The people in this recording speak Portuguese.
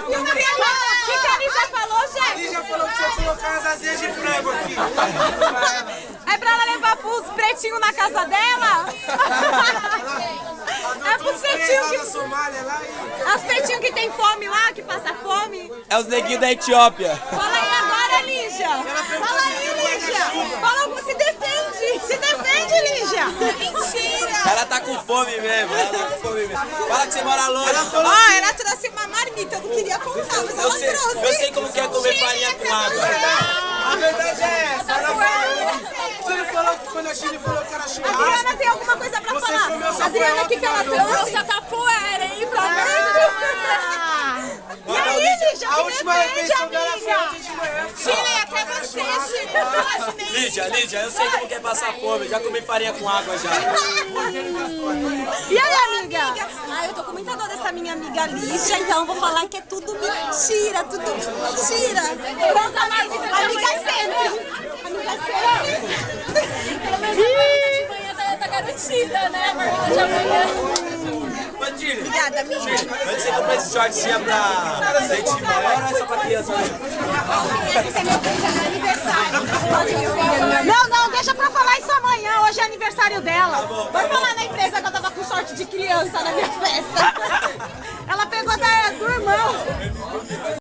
O que a Lígia falou, A gente? Lígia falou que se eu colocar as asinhas de frango aqui. É pra ela levar os pretinhos na casa dela? É pros pretinhos que... Os pretinhos que tem fome lá, que passa fome? É os neguinhos da Etiópia. Fala aí agora, Lígia. Fala aí, Lígia. Fala, se defende. Se defende, Lígia. Mentira. Ela tá com fome mesmo, ela tá com fome mesmo. Fala que você mora longe. Ó, ela trouxe uma marmita, eu não queria contar, mas ela trouxe. Eu sei como que é comer farinha com água. A verdade é essa. Você não falou que quando a Chile falou que era churrasco? Adriana tem alguma coisa pra falar? Adriana, o que ela trouxe? Trouxe capoeira, hein? E aí, Lígia, A que última defende, refeição dela foi amiga? ontem de manhã. Chile, até você, Chile. Lídia, eu sei como que é passar fome. Já comi farinha com água já. E aí, amiga? Ah, eu tô com muita dor dessa minha amiga Lígia, então vou falar que é tudo mentira, tudo mentira. Conta mais, amiga sempre. Amiga sempre. De manhã tá garantida, né? A marmita de amanhã. Bandilha, Obrigada, amiga. antes de você comprar esse shortinho pra gente maior ou é só pra criança? Não, deixa pra falar isso amanhã, hoje é aniversário dela. Vai falar na empresa que eu tava com sorte de criança na minha festa. Ela pegou do irmão.